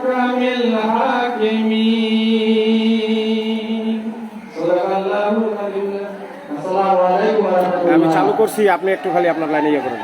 أحكم الحاكمين صدق الله العظيم السلام عليكم ورحمة الله আমি চালু করছি, আপনি একটু খালি আপনার লাইনে ইয়ে করেন।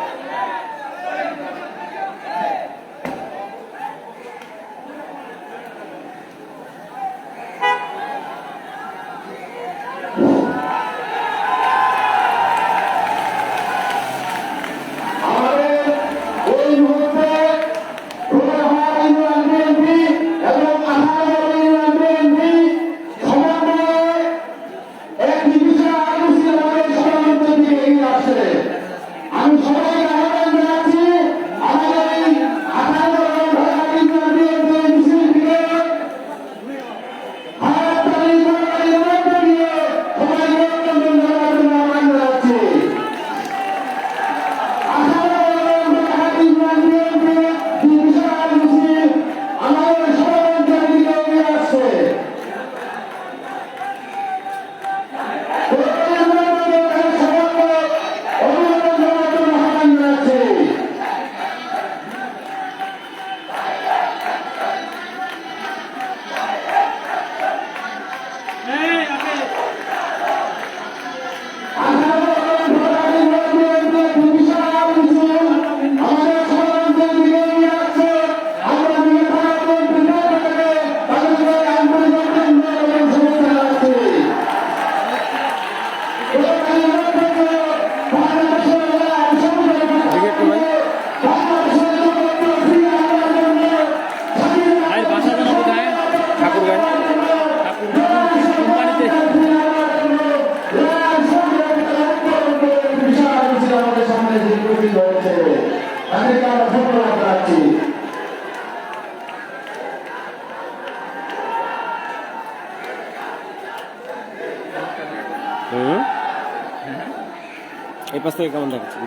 এই পাশ থেকে কেমন দেখাচ্ছে?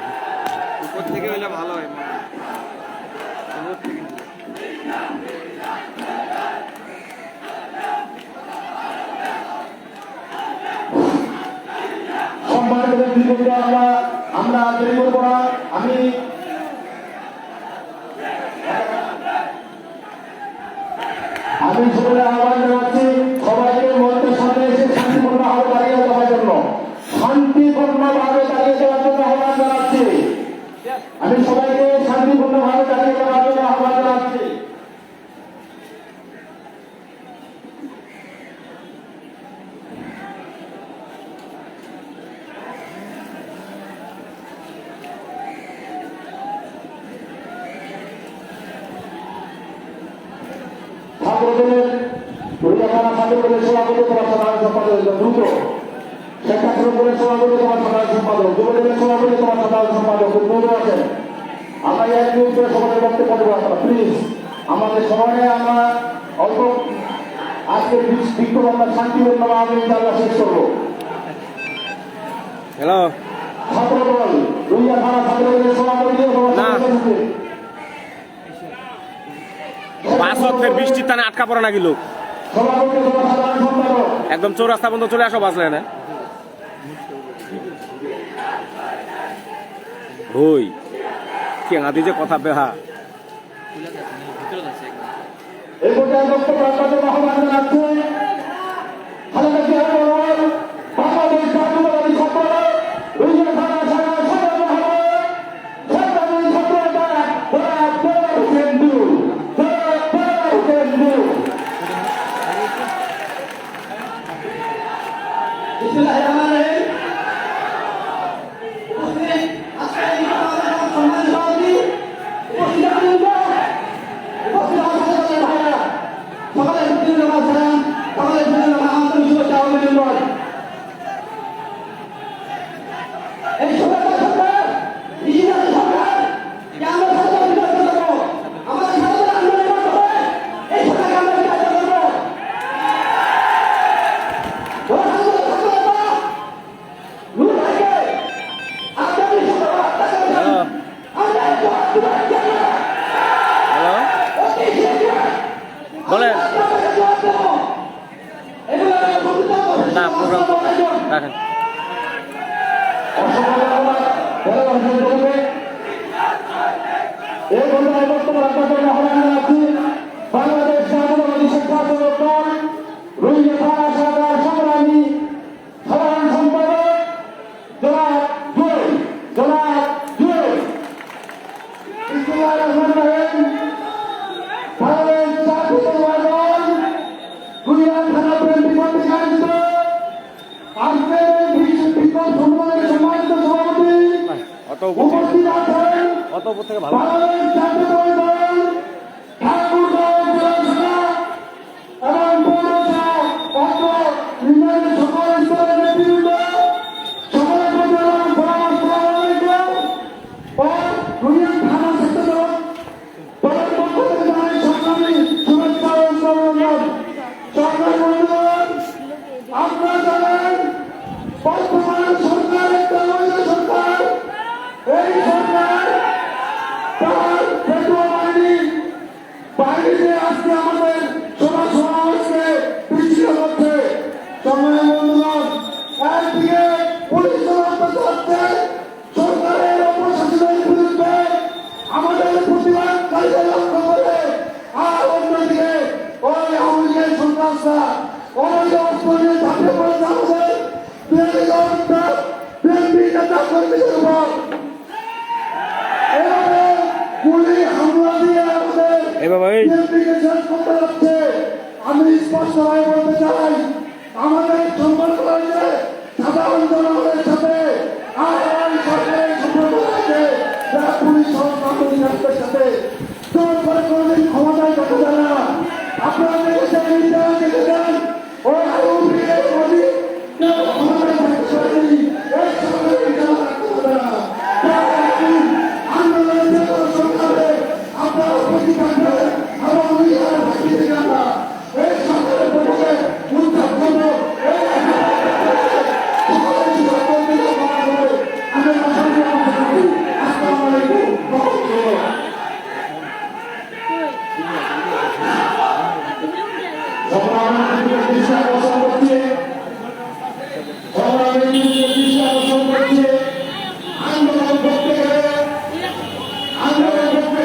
উপর থেকে হইলে ভালো হয়। আমরা দেরি করবো না। আমি সকলের আহ্বান জানাচ্ছি, সবাইকে মঞ্চের সামনে এসে শান্তিপূর্ণভাবে দাঁড়িয়ে যাওয়ার জন্য, শান্তিপূর্ণভাবে দাঁড়িয়ে যাওয়ার জন্য আহ্বান জানাচ্ছি। আমি সবাইকে শান্তিপূর্ণভাবে দাঁড়িয়ে যাওয়ার জন্য আহ্বান জানাচ্ছি। ছাত্রদলের ছাত্রদলের সভাপতি তোমার সাধারণ সম্পাদক দ্রুত, স্বেচ্ছাসেবকের সভাপতি তোমার সাধারণ সম্পাদক, যুবদলের সভাপতি তোমার সাধারণ সম্পাদক দ্রুত আছেন। আমরা এক মিনিট করে সবাই বক্তব্য দেবো। আপনারা প্লিজ আমাদের সময়ে আমরা অল্প আজকের বিক্ষোভ আমরা শান্তিপূর্ণভাবে ইনশাআল্লাহ শেষ করবো। হ্যালো, ছাত্রদল রুইয়া থানা ছাত্রদলের সভাপতি বৃষ্টির টানে আটকা পড়ে নাকি লোক একদম চৌরাস্তা পর্যন্ত চলে আসো, বাঁচলে না ওই কে আদি যে কথা বেহা বলেন না প্রোগ্রাম রাখেন। বাংলাদেশ অত উপর থেকে উপস্থিত আছেন অত উপর থেকে ভালো বাংলাদেশ জাতীয়তাবাদী দল ঠাকুরগাঁও জেলা শাখা এবং পৌরসভা অত্র ইউনিয়নের সকল স্তরের নেতৃবৃন্দ সকলের প্রতি আমার পরামর্শ ও ইউনিয়ন থানা সেক্রেটারি দলের পক্ষ থেকে জানাই সংগ্রামী শুভেচ্ছা ও অভিনন্দন। সরকার বন্ধুগণ, আপনারা জানেন বর্তমান সরকার একটা অবৈধ সরকার। এই সরকার তার পেটুয়া বাহিনীতে আজকে আমাদের সভা সমাবেশকে বিচ্ছিন্ন করছে। সংগ্রামী বন্ধুগণ, একদিকে পুলিশ অত্যাচার হচ্ছে সরকারের অপশাসনের বিরুদ্ধে আমাদের প্রতিবাদকারীদের লক্ষ্য করে, আর অন্যদিকে ওই আওয়ামী লীগের সন্ত্রাসরা অবৈধ অস্ত্র নিয়ে ঝাঁপিয়ে পড়েছে আমাদের বিএনপি নেতা কর্মীদের উপর। এভাবে গুলি হামলা দিয়ে আমাদের বিএনপিকে শেষ করতে যাচ্ছে। আমি স্পষ্টভাবে বলতে চাই, আমাদের সম্পর্ক রয়েছে সাধারণ জনগণের সাথে, আর ওই সরকারের সম্পর্ক রয়েছে যারা পুলিশ সরকারের সাথে। জোর করে কোনদিন ক্ষমতায় দেখা যায় না। আপনারা দেখেছেন, ইন্ডিয়া দেখেছেন, ওই আইউপিএর মোদী ক্ষমতায় থাকতে পারেনি। এই সরকারের বিচার রাখতে হবে না। আন্দোলনের যে কোনো সরকারে আপনারা প্রতিবাদ করেন এবং নিজেরা বাকি থেকে আমরা এই সরকারের পক্ষে উত্থাপ করবো। আমি আসামে আসসালামু আলাইকুম। আন্দোলন করতে গেলে আন্দোলন করতে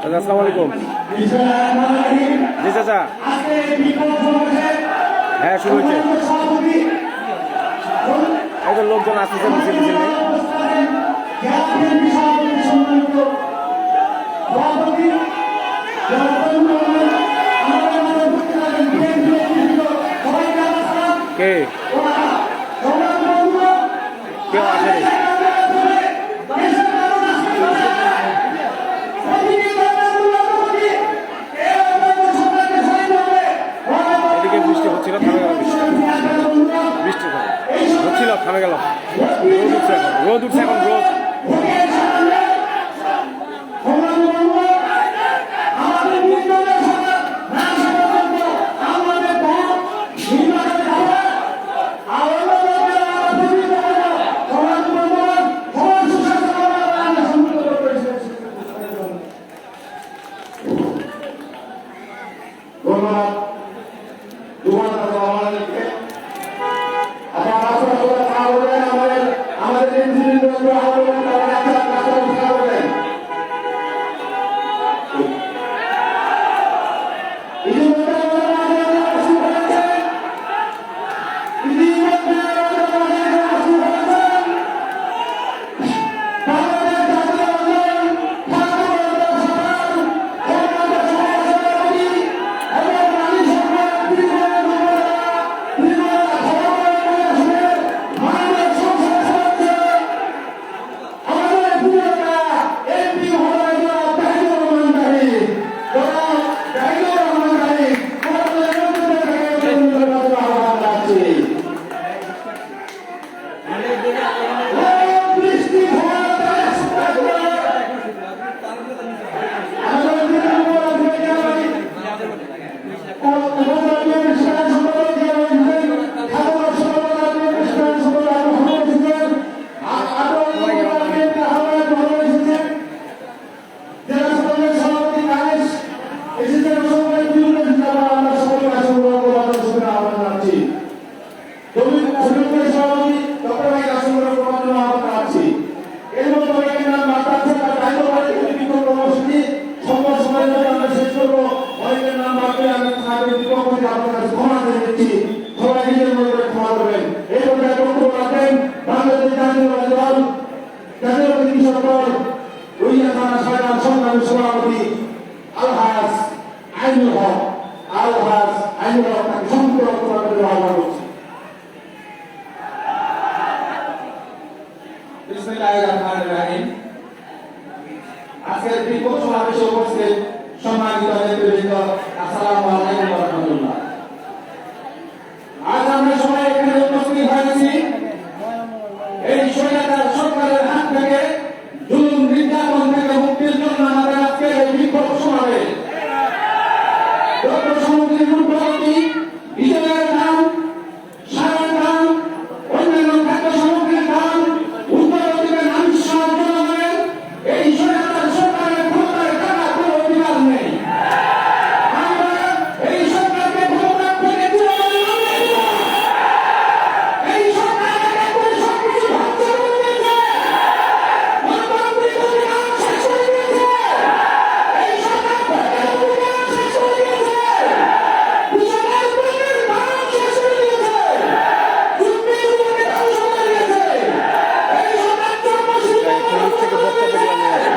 আসসালামু আলাইকুম। জি চাচা, হ্যাঁ শুরু হয়েছে। এই তো লোকজন আসতেছে মিছিল মিছিল নিয়ে। কে কেউ আসেনি। এদিকে বৃষ্টি হচ্ছিল, থামে গেল। বৃষ্টি হচ্ছিল, থামে গেল। রোদ উঠছে এখন, রোদ। আপনার কাছে ক্ষমা করে দিচ্ছি, সবাই নিজের মতো করে ক্ষমা করবেন। এই পর্যায়ে বক্তব্য রাখেন বাংলাদেশ জাতীয়তাবাদী দল জাতীয়তাবাদী কৃষক দল রুইয়া থানা শাখার সংগ্রামী সভাপতি আলহাজ আইনুল হক তাকে সংক্ষিপ্ত বক্তব্য রাখতে আহ্বান করছি। বিসমিল্লাহিররহমানিররহিম। আজকের বিক্ষোভ সমাবেশে উপস্থিত সম্মানিত নেতৃবৃন্দ, আসসালামু আলাইকুম ওয়া রাহমাতুল্লাহ। আজ আমরা সবাই এখানে উপস্থিত হয়েছি এই স্বৈরাচার সরকারের হাত থেকে, জুলুম নির্যাতন থেকে মুক্তির জন্য আমাদের আজকের এই বিক্ষোভ সমাবেশ। দ্রব্য সামগ্রীর ঊর্ধ্বগতি, ডিজেলের দাম, সারের দাম, অন্যান্য খাদ্য সামগ্রীর দাম ঊর্ধ্বগতিতে নামিয়ে জনগণের এই স্বৈরাচার সরকারের ক্ষমতায় থাকার কোনো অধিকার নেই। আমরা এই সরকারকে ক্ষমতা থেকে তুলে এই সরকারের একবারে সবকিছু ধ্বংস করে দিয়েছে, গণতান্ত্রিক অধিকার শেষ করে দিয়েছে, এই সরকার ভোটের অধিকার শেষ করে দিয়েছে, কৃষকের ভোটের দাম শেষ করে দিয়েছে, যুক্তিগুলোকে ধ্বংস করে দিয়েছে। এই সরকার জন্মসূত্রে পুলিশ থেকে বক্তব্যগুলো নিয়ে আসে।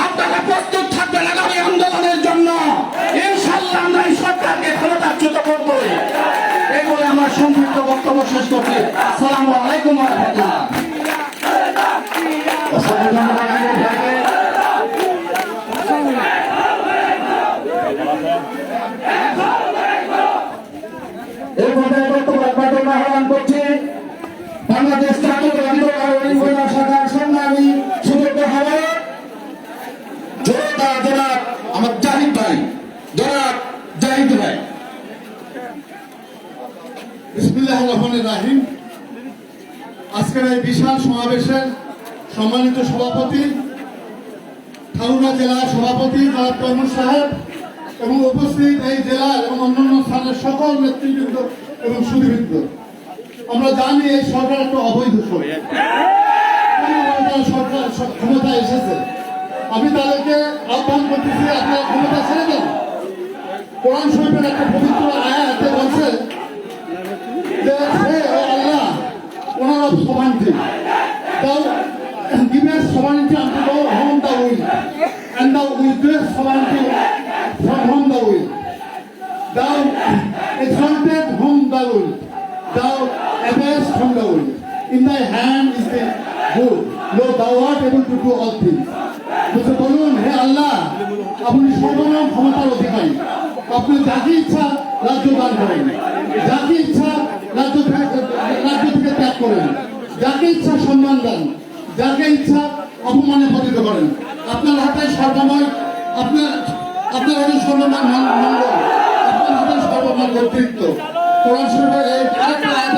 আপনারা প্রস্তুত থাকবেন আগামী আন্দোলনের জন্য। ইনশাআল্লাহ আমরা এই সরকারকে ক্ষমতাচ্যুত করবই। এই বলে আমার সংক্ষিপ্ত বক্তব্য শেষ করছি। আসসালামু আলাইকুম ওয়া রাহমাতুল্লাহ। এই পর্যায়ে বক্তব্য রাখবার জন্য আহ্বান করছি বাংলাদেশ জাতীয়তাবাদী দল রুইয়া শাখার সংগ্রামী সুদীপ্ত হাওয়ার জনাব আমার জাহিদ ভাই, জনাব জাহিদ ভাই। বিসমিল্লাহির রহমানির রহিম। আজকের এই বিশাল সমাবেশের সম্মানিত সভাপতি, ঠাকুরগাঁ জেলার সভাপতি জনাব তৈমুর সাহেব এবং উপস্থিত এই জেলার এবং অন্যান্য স্থানের সকল নেতৃবৃন্দ এবং সুধীবৃন্দ, আমরা জানি এই সরকার একটা অবৈধ সরকার ক্ষমতা এসেছে। আমি তাদেরকে আহ্বান করতেছি, আপনারা ক্ষমতা ছেড়ে দেন। কোরআন শরীফের একটা পবিত্র আয়াতে বলছে যে হে O Allah, owner of sovereignty, thou givest sovereignty unto thou whom thou wilt, and thou withholdest sovereignty from whom thou wilt. Thou exalted whom thou wilt, thou abased whom thou wilt. In thy hand is the good, lo thou art able to do all things. বলছে বলুন, হে আল্লাহ, আপনি সর্বনাম ক্ষমতার অধিকারী। আপনি যাকে ইচ্ছা রাজ্য দান করেন, যাকে ইচ্ছা রাজ্য থেকে ত্যাগ করেন, যাকে ইচ্ছা সম্মান দেন, যাকে ইচ্ছা অপমানে পতিত করেন। আপনার হাতে সর্বময়, আপনার হাতে সর্বমান মঙ্গল, আপনার হাতে সর্বমান কর্তৃত্ব। কোরআন শরীফের এই আরেকটা আয়াত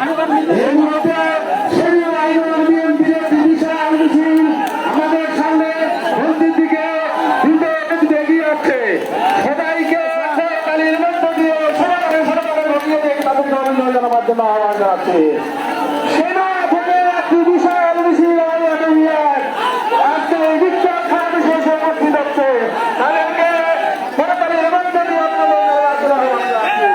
আমি বলছি, এই মুহূর্তে শরীর আইন বিএনপির বিশাল আহ্বান জানাচ্ছি। সেনা থেকে একটি বিশাল মিছিল আমাদের নিয়ে আজকে এই বিক্ষোভ খাওয়াতে শেষে উপস্থিত হচ্ছে তাদেরকে সরকারি নিবন্ধন আহ্বান জানাচ্ছি।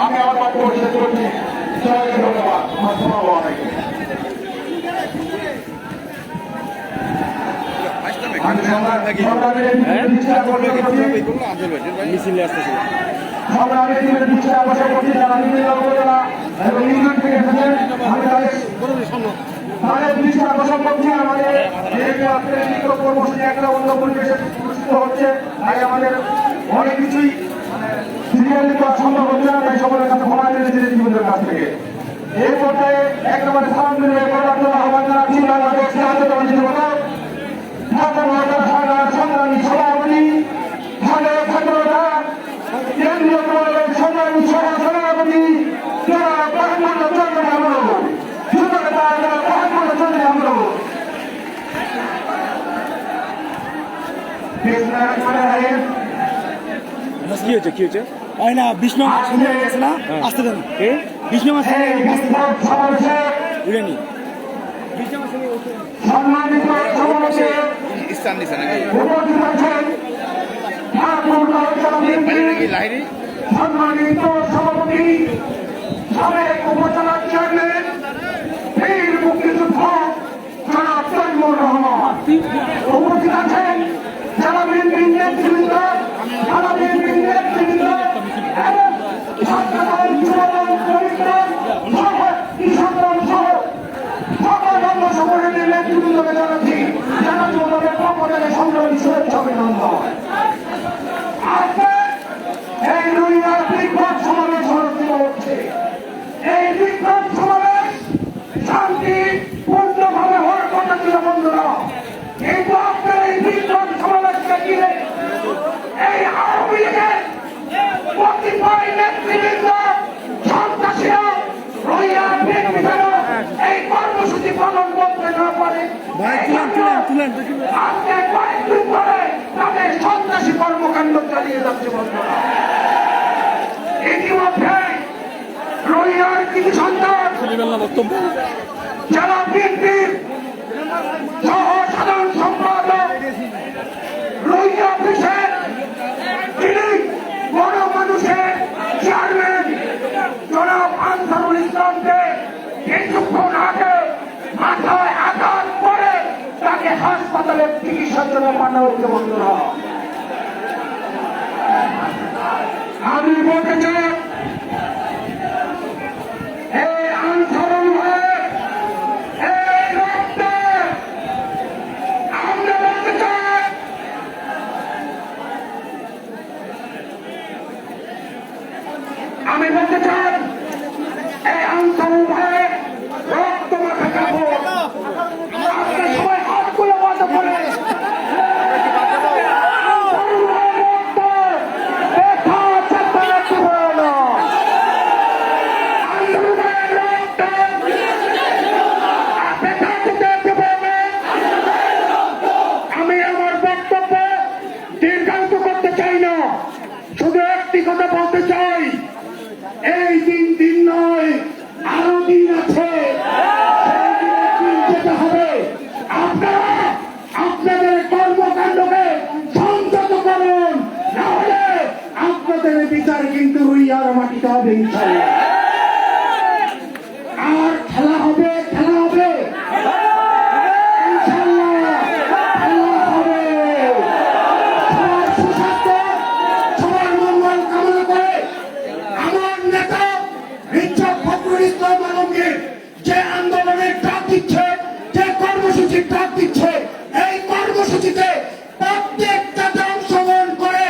আমি আমার বক্তব্য শেষ করছি। ধন্যবাদ। আসসালামু আলাইকুম। মিছিলে আসতেছিল তাদের দৃষ্টি আকর্ষণ করছি আমাদের যেহেতু আজকের এই কর্মসূচি একটা অন্য পরিবেশে প্রতিষ্ঠিত হচ্ছে তাই আমাদের অনেক কিছুই সিরিয়ালি করা সম্ভব হচ্ছে না, তাই সকলের কাছে ক্ষমা চেয়েছি জীবনের কাছ থেকে। এই পর্যায়ে এক নম্বরে সালাম দিলে আহ্বান জানাচ্ছি বাংলাদেশ জাতীয়তাবাদী দল সংগ্রামী সভাপতি ছাত্রতা কেন্দ্রীয় কমিটির সংগ্রামী সভাপতি কি হয়েছে কি হয়েছে হয় না বিষ্ণু শুনে গেছে না আসতে দেন কে বিষ্ণু মাছ উড়েনি সম্মানিত সভাপতি স্থান দিছে নাকি উপস্থিত আছেন লাহিরি সম্মানিত সভাপতি সাবেক উপজেলা চেয়ারম্যান বীর মুক্তিযুদ্ধ জনাব তৈমুর রহমান উপস্থিত আছেন জেলা বিএনপির নেতৃবৃন্দ থানা বিএনপির নেতৃবৃন্দ এবং ছাত্রদল যুবদল পরিত্রাণ সহ কৃষকদল সহ সকল অঙ্গ সংগঠনের নেতৃবৃন্দকে জানাচ্ছি জেলা যুবদলের পক্ষ থেকে সংগ্রামী শুভেচ্ছা অভিনন্দন। আজকে এই দুনিয়ার বিক্ষোভ সমাবেশ অনুষ্ঠিত হচ্ছে। এই বিক্ষোভ সমাবেশ শান্তিপূর্ণভাবে হওয়ার কথা ছিল বন্ধুরা, কিন্তু আপনার এই বিক্ষোভ সমাবেশকে ঘিরে এই আওয়ামী লীগের কতিপয় নেতৃবৃন্দ সন্ত্রাসীরা রইয়া বিএনপি যেন এই কর্মসূচি পালন করতে না পারে আজকে কয়েকদিন ধরে তাদের সন্ত্রাসী কর্মকাণ্ড চালিয়ে যাচ্ছে বন্ধুরা। ইতিমধ্যে রইয়ার কিছু সন্তান যারা বিএনপির সহ সাধারণ সম্পাদক রইয়া অফিসের তিনি বড় মানুষের চেয়ারম্যান জনাব আনসারুল ইসলামকে কিছুক্ষণ আগে মাথায় আঘাত করে তাকে হাসপাতালে চিকিৎসার জন্য পাঠানো হচ্ছে বন্ধুরা। আমি বলতে চাই এই আনসারুল ভাইয়ের এই রক্তে আমরা বলতে চাই আমি বলতে চাই এই আনসারুল ভাইয়ের রক্ত মাখা কাপড় আপনার সবাই হাতগুলো বন্ধ করে আনসারুল ভাইয়ের রক্ত দেখা যাচ্ছে না কর্মসূচিতে প্রত্যেকটাতে অংশগ্রহণ করে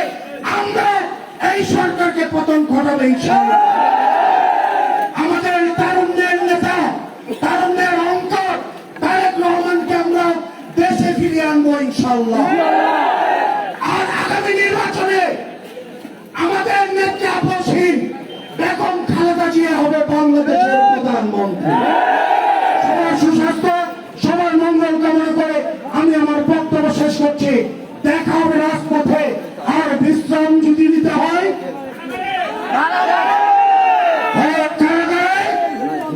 আমরা এই সরকারকে পতন ঘটাবো ইনশাআল্লাহ। আমাদের তারুণ্যের নেতা, তারুণ্যের অঙ্কর তারেক রহমানকে আমরা দেশে ফিরিয়ে আনবো ইনশাআল্লাহ। আর আগামী নির্বাচনে আমাদের নেত্রী আপসহীন বেগম খালেদা জিয়া হবে বাংলাদেশের প্রধানমন্ত্রী। সবার সুস্বাস্থ্য, সবার মঙ্গল কামনা করে আমি আমার বক্তব্য শেষ করছি। দেখা হবে রাজপথে, আর বিশ্রাম যদি নিতে হয় কারাগারে,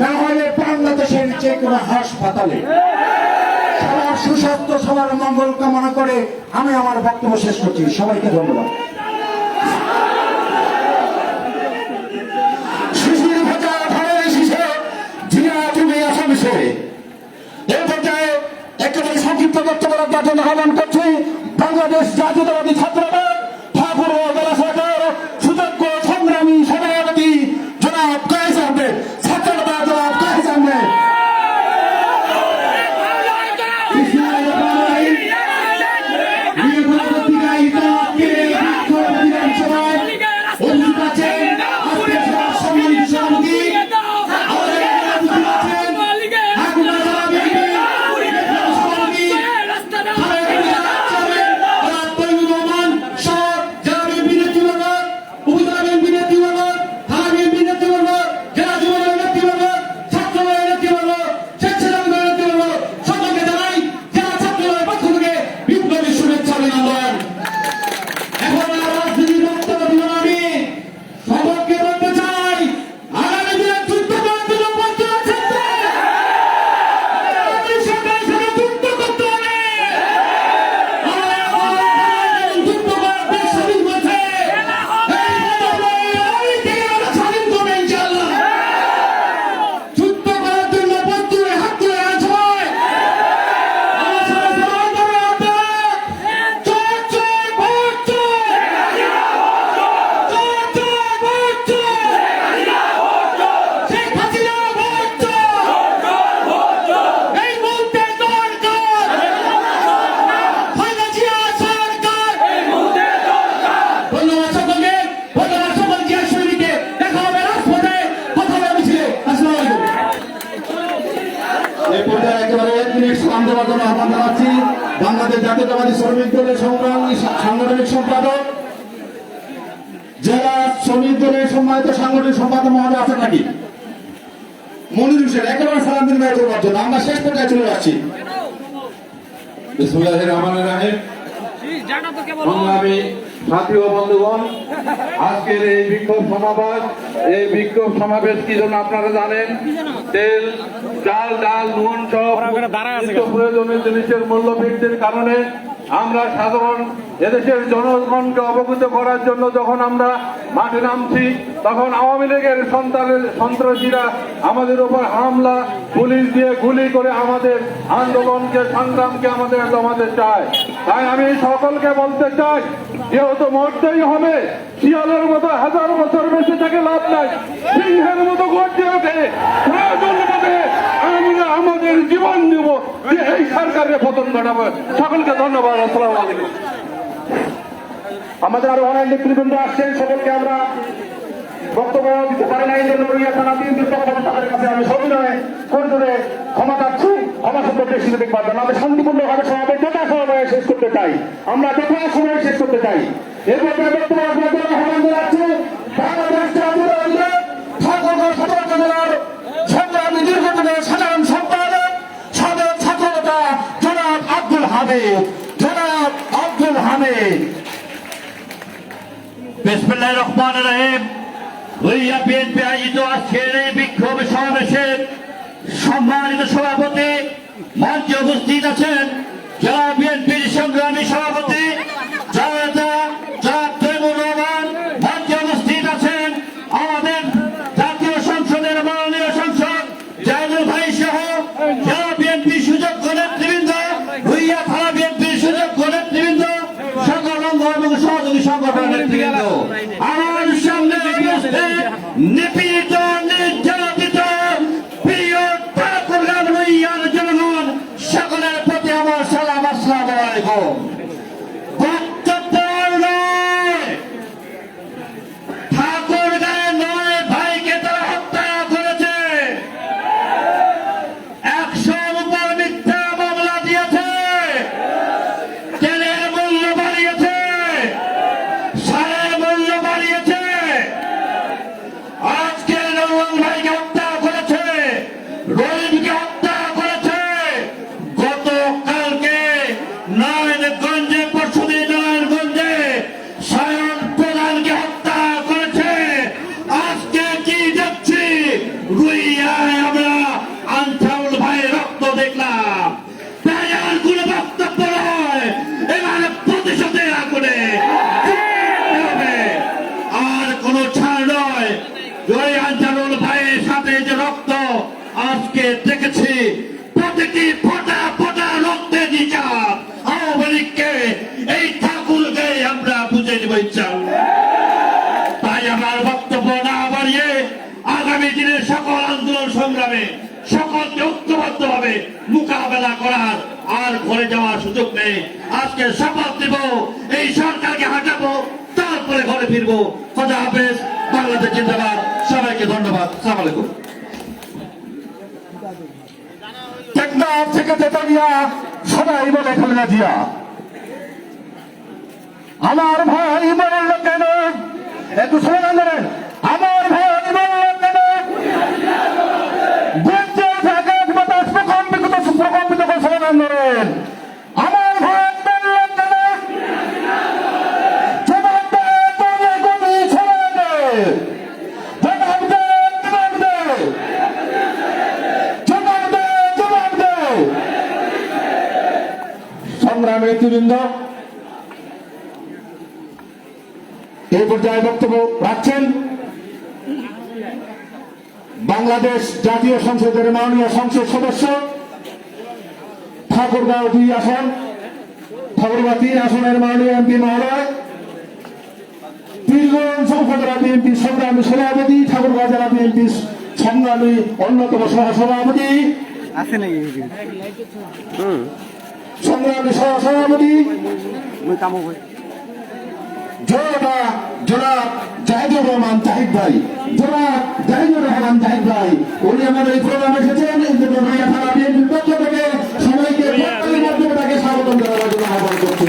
না হলে বাংলাদেশের যে কোনো হাসপাতালে। সবার সুস্বাস্থ্য, সবার মঙ্গল কামনা করে আমি আমার বক্তব্য শেষ করছি। সবাইকে ধন্যবাদ। শিশির ভেজা ধানের শীষে জিয়া তুমি আসামিসে। এই পর্যায়ে একেবারে সংক্ষিপ্ত বক্তব্য রাখার জন্য আহ্বান করছি বাংলাদেশ জাতীয়তাবাদী ছাত্রদল ঠাকুর জেলা শাখার সুযোগ্য সংগ্রামী সভাপতি জনাব কায়েস আহমেদ, ছাত্রনেতা জনাব কায়েস আহমেদ। বাংলাদেশ জাতীয়তাবাদী শ্রমিক দলের সংগ্রামী সাংগঠনিক সম্পাদক, জেলা শ্রমিক দলের সম্মানিত সাংগঠনিক সম্পাদক মহোদয় আছেন নাকি? মনির হোসেন, একেবারে সালাম বিনিময় করবার জন্য আমরা শেষ পর্যায়ে চলে যাচ্ছি। বিসমিল্লাহির রহমানির রহিম। সংগ্রামী সাথী ও বন্ধুগণ, আজকের এই বিক্ষোভ সমাবেশ কি জন্য আপনারা জানেন? তেল, চাল, ডাল, নুন সহ প্রয়োজনীয় জিনিসের মূল্য বৃদ্ধির কারণে আমরা সাধারণ এদেশের জনগণকে অবগত করার জন্য যখন আমরা মাঠে নামছি, তখন আওয়ামী লীগের সন্ত্রাসীরা আমাদের উপর হামলা, পুলিশ দিয়ে গুলি করে আমাদের আন্দোলনকে, সংগ্রামকে আমাদের দমাতে চায়। তাই আমি সকলকে বলতে চাই, যেহেতু মরতেই হবে, শিয়ালের মতো হাজার বছর বেঁচে থেকে লাভ নাই, সিংহের মতো গর্জে ওঠে, প্রয়োজন হবে আমরা আমাদের জীবন দেব যে এই সরকারের পতন ঘটাবো। সকলকে ধন্যবাদ। আসসালামু আলাইকুম। আমাদের আরো অনেক নেতৃবৃন্দ আসছেন, সকলকে আমরা বক্তব্য দিতে পারি না। এই জন্য থানা বিএনপির পক্ষ থেকে তাদের কাছে আমি সবিনয়ে করিডোরে ক্ষমা চাচ্ছি, ক্ষমা সুন্দর দৃষ্টিতে দেখবার জন্য। আমরা শান্তিপূর্ণভাবে সমাবেশ যথাসময়ে শেষ করতে চাই, আমরা যথাসময়ে শেষ করতে চাই। এরপর বক্তব্য রাখবার জন্য আহ্বান জানাচ্ছি বাংলাদেশ জাতীয়তাবাদী ঠাকুরগাঁও সদর জেলার সংগ্রামী দীর্ঘদিনের সাধারণ সম্পাদক, সাবেক ছাত্রনেতা জনাব আব্দুল হামিদ। জনাব আব্দুল হামিদ। বিসমিল্লাহির রহমানির রহিম। লইয়া বিএনপি আয়োজিত আজকের এই বিক্ষোভ সমাবেশের সম্মানিত সভাপতি মঞ্চে উপস্থিত আছেন জেলা বিএনপির সংগ্রামী সভাপতি জনাব তৈমুর রহমান, মঞ্চে উপস্থিত আছেন আমাদের জাতীয় সংসদের মাননীয় সংসদ জাহিদুল ভাই সহ জেলা বিএনপির সুযোগ্য নেতৃবৃন্দ, লইয়া থানা বিএনপির সুযোগ্য নেতৃবৃন্দ, সকল অঙ্গ এবং সহযোগী সংগঠনের নেতৃবৃন্দ। আমার সামনে নিপীড়িত, নির্যাতিত প্রিয় ঠাকুরগাঁও লইয়ার জনগণ, সকলের প্রতি আমার সালাম। আসসালামু আলাইকুম। আজকে দেখেছি প্রতিটি ফোঁটা ফোঁটা রক্তে নিচাপ আওয়ামী লীগকে এই ঠাকুরকে আমরা বুঝে নেব ইনশাআল্লাহ। তাই আমার বক্তব্য না বাড়িয়ে আগামী দিনে সকল আন্দোলন সংগ্রামে সকলকে ঐক্যবদ্ধ ভাবে মোকাবেলা করার আর ঘরে যাওয়ার সুযোগ নেই। আজকে শপথ দেব এই সরকারকে হাঁটাবো, তারপরে ঘরে ফিরবো। খোদা হাফেজ, বাংলাদেশ জিন্দাবাদ। সবাইকে ধন্যবাদ। আসসালামু আলাইকুম। টেকনাফ থেকে তেতুলিয়া সবাই বলে খালেদা জিয়া। আমার ভাই বলল কেন, একটু স্লোগান দেবেন, আমার ভাই বলল কেন, বেঁচে থাকে বাতাস প্রকম্পিত করে স্লোগান ধরেন, আমার ভাই বলল কেন, জবাব দে তোরে গুলি ছেড়ে দে, জবাব দে জবাব দে, জবাব দে জবাব দে। সংগ্রামী নেতৃবৃন্দ এই পর্যায়ে বক্তব্য রাখছেন বাংলাদেশ জাতীয় সংসদের মাননীয় সংসদ সদস্য ঠাকুরগাঁও 2 আসন, ঠাকুরগাঁও 3 আসনের মাননীয় এমপি মহোদয়, পীরগঞ্জ উপজেলা বিএনপি সংগ্রামী সভাপতি, ঠাকুরগাঁও জেলা বিএনপি সংগ্রামী অন্যতম সহসভাপতি, সংগ্রামী সহসভাপতি জনাব জাহিদুর রহমান জাহিদ ভাই, জনাব জাহিদুর রহমান জাহিদ ভাই, উনি আমাদের এই প্রোগ্রামে এসেছেন। থানা বিএনপির পক্ষ থেকে সবাইকে বক্তব্যের মাধ্যমে তাকে স্বাগত জানাবার জন্য আহ্বান করছি।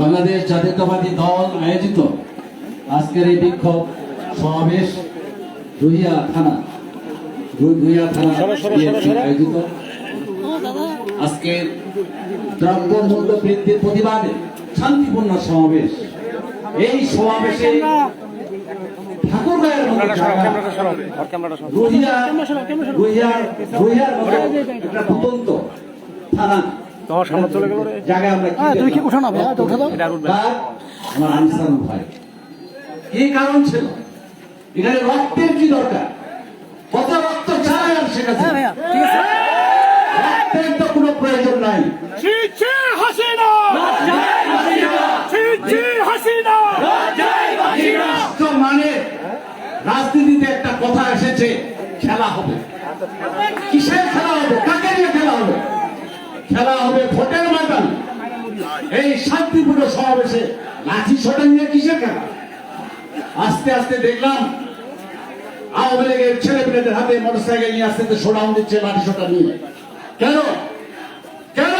বাংলাদেশ জাতীয়তাবাদী দল আয়োজিত আজকের এই বিক্ষোভ সমাবেশ রুহিয়া থানা আয়োজিত আজকের দ্রব্য মূল্য বৃদ্ধির প্রতিবাদে শান্তিপূর্ণ সমাবেশ। এই সমাবেশে ঠাকুরগাঁয়ের মতো একটা ফুটন্ত থানা তোমার সামনে চলে গেল জায়গায় আমরা কি উঠানো হবে আমার আনসার ভাই কি কারণ ছিল, এখানে রক্তের কি দরকার, কত রক্ত চায় আর সেখানে রক্তের তো কোনো প্রয়োজন নাই। মানে রাজনীতিতে একটা কথা এসেছে, খেলা হবে। কিসের খেলা হবে, কাকে নিয়ে খেলা হবে? খেলা হবে ভোটের ময়দান। এই শান্তিপূর্ণ সমাবেশে লাঠি ছোটা নিয়ে কিসের খেলা? আস্তে আস্তে দেখলাম আওয়ামী লীগের ছেলে পেলেদের হাতে মোটরসাইকেল নিয়ে আস্তে আস্তে শোডাউন দিচ্ছে লাঠি ছোটা নিয়ে। কেন কেন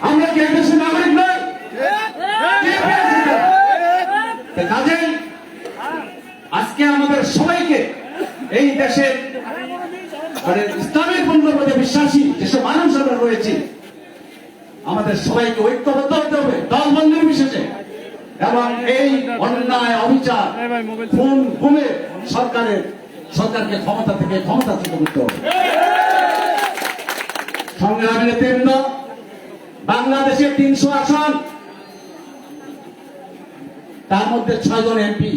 আমরা কি দেশের নাগরিক নয়? কাজেই আজকে আমাদের সবাইকে এই দেশের মানে ইসলামের মূল্যবোধে বিশ্বাসী যেসব মানুষ আমরা রয়েছি, আমাদের সবাইকে ঐক্যবদ্ধ হতে হবে দলবন্ধের বিশেষে, এবং এই অন্যায় অবিচার খুন গুমে সরকারকে ক্ষমতাচ্যুত করতে হবে। সংগ্রামী নেতৃবৃন্দ, বাংলাদেশের 300 আসন, তার মধ্যে 6 জন এমপি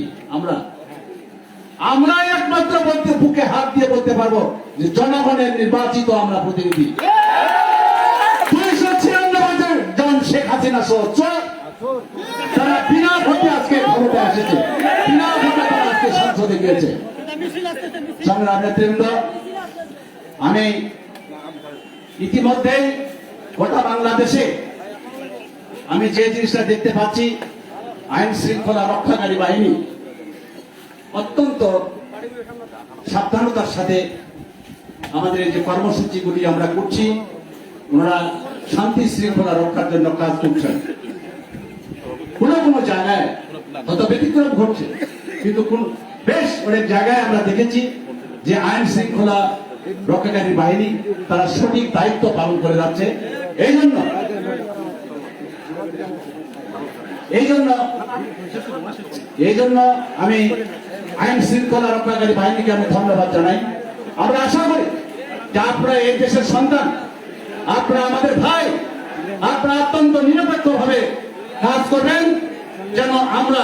আমরা একমাত্র বলতে বুকে হাত দিয়ে বলতে পারবো যে জনগণের নির্বাচিত আমরা প্রতিনিধি। 296 জন শেখ হাসিনা সহ তারা বিনা ভোটে আজকে ক্ষমতায় এসেছে, বিনা ভোটে তারা আজকে সংসদে গিয়েছে। সংগ্রামী নেতৃবৃন্দ, আমি ইতিমধ্যে গোটা বাংলাদেশে আমি যে জিনিসটা দেখতে পাচ্ছি, আইন শৃঙ্খলা রক্ষাকারী বাহিনী অত্যন্ত সাবধানতার সাথে আমাদের এই যে কর্মসূচিগুলি আমরা করছি, ওনারা শান্তি শৃঙ্খলা রক্ষার জন্য কাজ করছেন। কোনো জায়গায় হয়তো ব্যতিক্রম ঘটছে, কিন্তু বেশ অনেক জায়গায় আমরা দেখেছি যে আইন শৃঙ্খলা রক্ষাকারী বাহিনী তারা সঠিক দায়িত্ব পালন করে যাচ্ছে। এই জন্য আমি আইন শৃঙ্খলা রক্ষাকারী বাহিনীকে আমি ধন্যবাদ জানাই। আমরা আশা করি যে আপনারা এই দেশের সন্তান, আপনারা আমাদের ভাই, আপনারা অত্যন্ত নিরপেক্ষভাবে কাজ করবেন যেন আমরা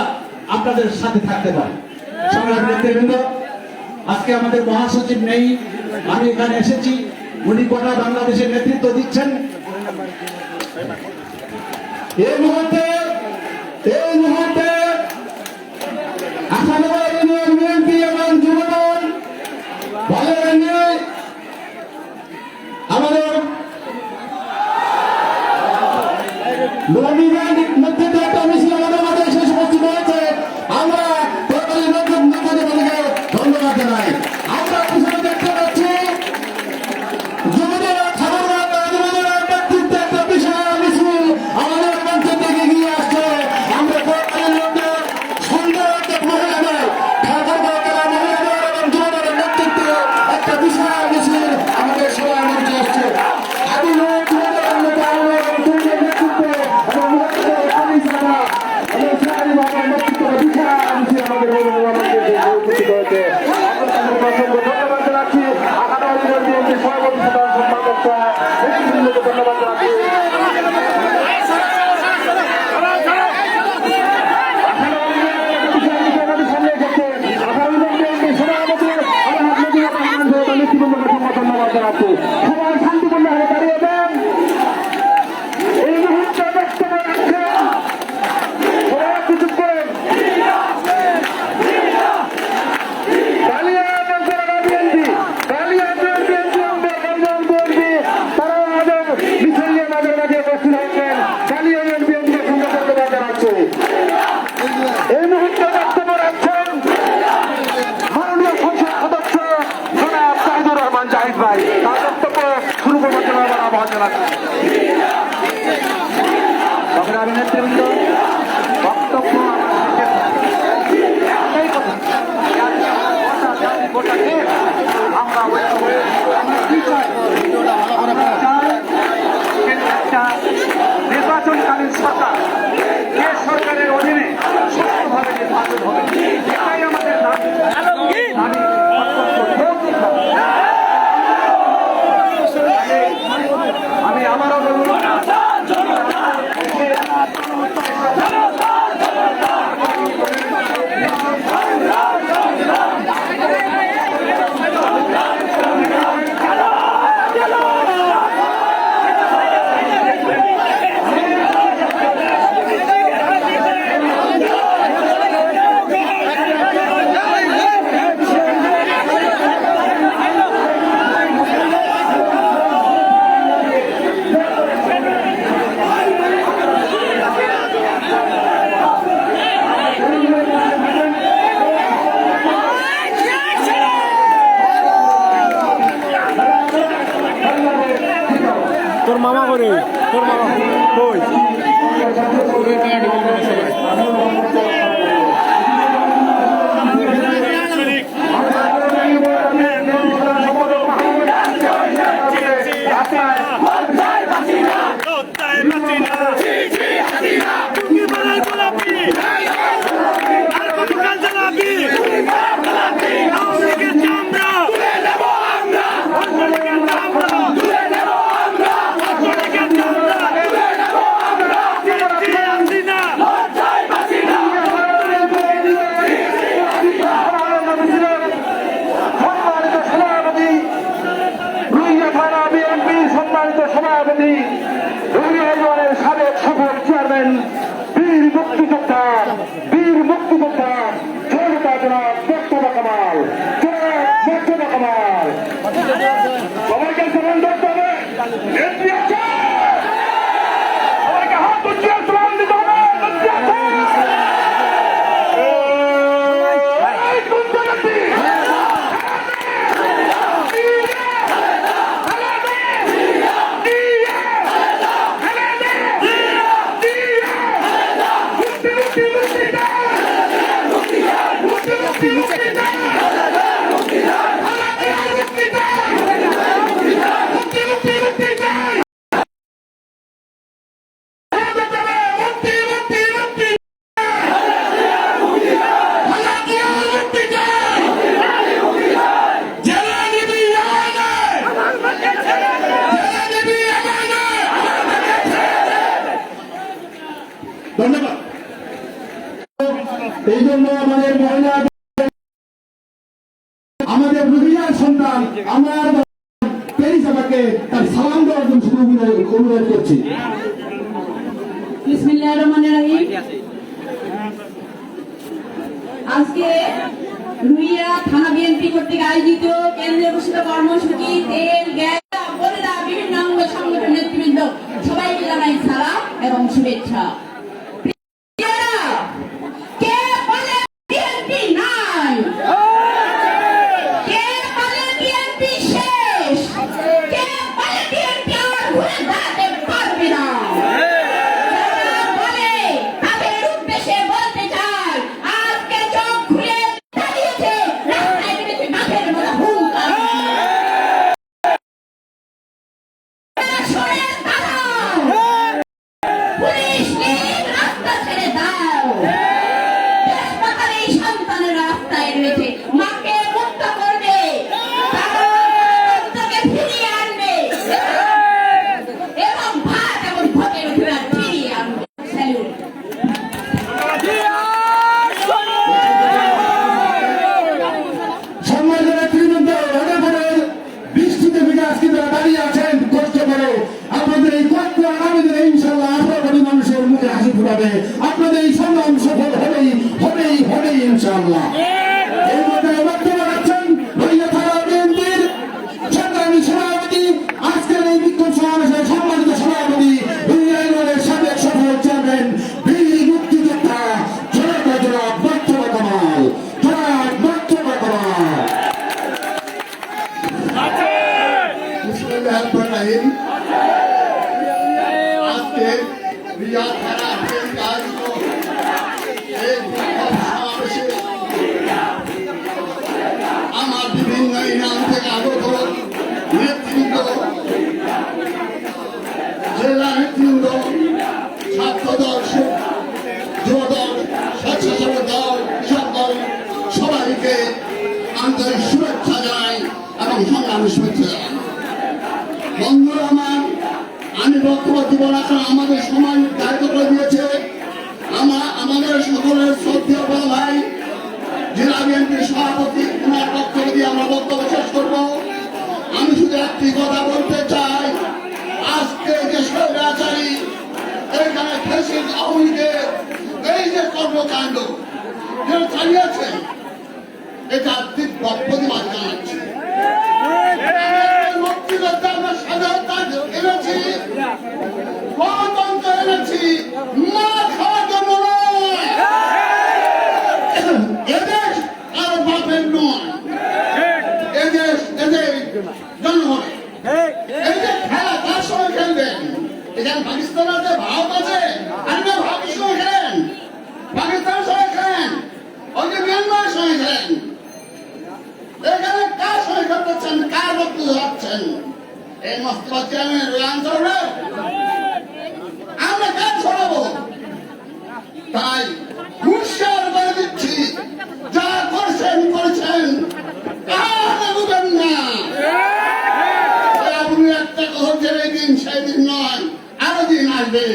আপনাদের সাথে থাকতে পারি। সংগ্রামী নেতৃবৃন্দ, আজকে আমাদের মহাসচিব নেই, আমি এখানে এসেছি, উনি গোটা বাংলাদেশের নেতৃত্ব দিচ্ছেন। এই মুহূর্তে আসানগর ইউনিয়ন বিএনপি এবং যুবদল ভালো নিয়ে আমাদের নবীগঞ্জ নেতৃত্বে একটা মিছিল আমাদের মাঝে শেষ উপস্থিত হয়েছে। আমরা তরকারি নেতৃত্বকে ধন্যবাদ জানাই। আমরা পিছনে দেখতে পাচ্ছি যুবদল নেতৃত্বে একটা বিশাল মিছিল আমাদের মঞ্চের দিকে এগিয়ে আসছে। আমরা তরকারি লোকদের সুন্দর একটা মহিলাদের ঠাকুরগাঁও জেলা মহিলাদের এবং যুবদলের নেতৃত্বে একটা বিশাল মিছিল আমাদের সবার মঞ্চে আসছে। আমি ধন্যবাদ জানাচ্ছি। সবাই শান্তিপূর্ণ হয়ে দাঁড়িয়েছেন। এই মুহূর্তে বক্তব্য রাখছেন সবাই কিছু করেন তারা আমাদের মিছিল নিয়ে আমাদের মাঝে উপস্থিত হয়েছেন। কালিয়া বিএনপি সঙ্গে ধন্যবাদ জানাচ্ছে। এই মুহূর্তে বক্তব্য রাখছেন মাননীয় সংসদ সদস্য জনাব জাহিদুর রহমান জাহিদ ভাই। তার বক্তব্য শুরু করবার জন্য আমার আহ্বান জানাচ্ছি। সংগ্রামী নেতৃবৃন্দ, বক্তব্য আমরা কি চাই? একটা নির্বাচনকালীন সরকার, যে সরকারের অধীনে সুষ্ঠুভাবে নির্বাচন হবে, এটাই আমাদের আমি আমারও তোর মামা করে, তোর মামা কই? সভাপতি সাবেক সফল চেয়ারম্যান বীর মুক্তিযোদ্ধা জনাব মোস্তফা কামাল, সবাইকে স্মরণ করতে হবে। সবাইকে হাত উঠিয়ে স্মরণ দিতে হবে। এই জন্য আমাদের মহিলা, আমাদের রুহিয়ার সন্তান আমার পেরিসাবাকে তার সালাম দেওয়ার জন্য শুধু অনুরোধ করছি। বিসমিল্লাহির রহমানির রহিম। আজকে রুইয়া থানা বিএনপি কর্তৃক আয়োজিত কেন্দ্রীয় ঘোষিত কর্মসূচি তেল গ্যাস বলেরা বিভিন্ন অঙ্গ সংগঠন নেতৃবৃন্দ সবাইকে জানাই সালাম এবং শুভেচ্ছা। কে বলে বিএনপি নাই? কে বলে বিএনপি শেষ? কে বলে বিএনপি আর ঘুরে দাঁড়াতে পারবে না? আপনাদের এই সংগ্রাম সফল হবেই হবেই হবেই ইনশাআল্লাহ। এই মধ্যে বক্তব্য রাখছেন রুইয়া থানা বিএনপির সংগ্রামী সভাপতি, আজকের এই বিক্ষোভ সমাবেশের সম্মানিত সভাপতি, রুইয়া ইউনিয়নের সাবেক সফল চেয়ারম্যান বীর মুক্তিযোদ্ধা জনাব বক্তব্য কামাল, জনাব বক্তব্য কামাল। বিসমিল্লাহির রহমানির রহিম। আজকে রুইয়া থানা আমার বিভিন্ন ইনাম থেকে আগত নেতৃবৃন্দ, জেলা নেতৃবৃন্দ, ছাত্র দল, যুব দল, স্বেচ্ছাসেবক দল, কৃষক দল সবাইকে আন্তরিক শুভেচ্ছা জানাই এবং সংগ্রামী শুভেচ্ছা জানাই। বন্ধুরা আমার, আমি বক্তব্য দিব না, কারণ আমাদের সময় দায়িত্ব করে দিয়েছে। আমাদের সকলের শ্রদ্ধেয় বড় ভাই জেলা বিএনপির সভাপতি, ওনার বক্তব্য দিয়ে আমরা বক্তব্য শেষ করবো। আমি শুধু একটি কথা বলতে চাই, আজকে যে স্বৈরাচারী এইখানে ফেসিস আওয়ামী লীগের এই যে কর্মকাণ্ড যেটা চালিয়েছে, এটা তীব্র প্রতিবাদ জানাচ্ছি। মুক্তিযোদ্ধা আমরা স্বাধীনতা এনেছি, গণতন্ত্র এনেছি, মা খাওয়ার জন্য নয়। এদেশ কারো বাপের নয়, এদেশ এদের জনগণের। এই যে খেলা কার সঙ্গে খেলবেন? এখানে পাকিস্তান আছে, ভারত আছে, আপনি ভারতের সঙ্গে খেলেন, পাকিস্তানের সঙ্গে খেলেন, ওই যে মিয়ানমারের সঙ্গে খেলেন। এখানে কার সঙ্গে খেলতেছেন? কার বক্তব্য ধরাচ্ছেন? এই মোস্তফা চেয়ারম্যান আন্দোলনের আমরা কাজ ছড়াবো। তাই হুঁশিয়ার করে দিচ্ছি, যা করছেন করেছেন, আর এগোবেন না। আপনি একটা কথা জেনে দিন, সেই দিন নয়, আরো দিন আসবে,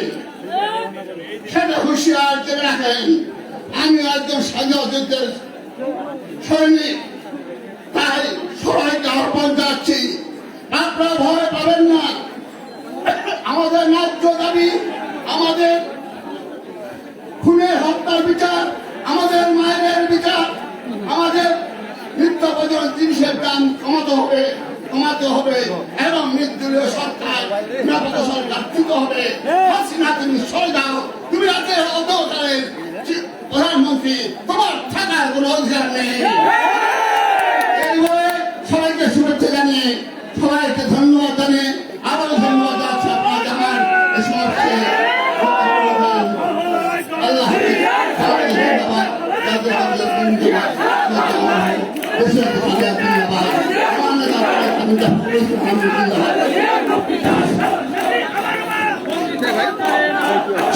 সেটা হুঁশিয়ার জেনে রাখেন। আমি একজন স্বাধীনতা যুদ্ধের সৈনিক, তাই সবাইকে আহ্বান যাচ্ছি, আপনারা ভয় পাবেন না। আমাদের ন্যায্য দাবি, আমাদের খুনের হত্যার বিচার, আমাদের মায়ের বিচার, আমাদের নিত্য প্রয়োজন জিনিসের দাম কমাতে হবে এবং নির্দলীয় সরকার, নিরাপত্তা সরকার দিতে হবে। হাসিনা, তুমি সরে দাও, তুমি রাজ্যের অবতারের প্রধানমন্ত্রী, তোমার থাকার কোনো অধিকার নেই। এইভাবে সবাইকে শুভেচ্ছা জানিয়ে, সবাইকে ধন্যবাদ জানিয়ে, আবারও ধন্যবাদ জানাচ্ছি আপনারা জানান এই সমাজকে। আল্লাহ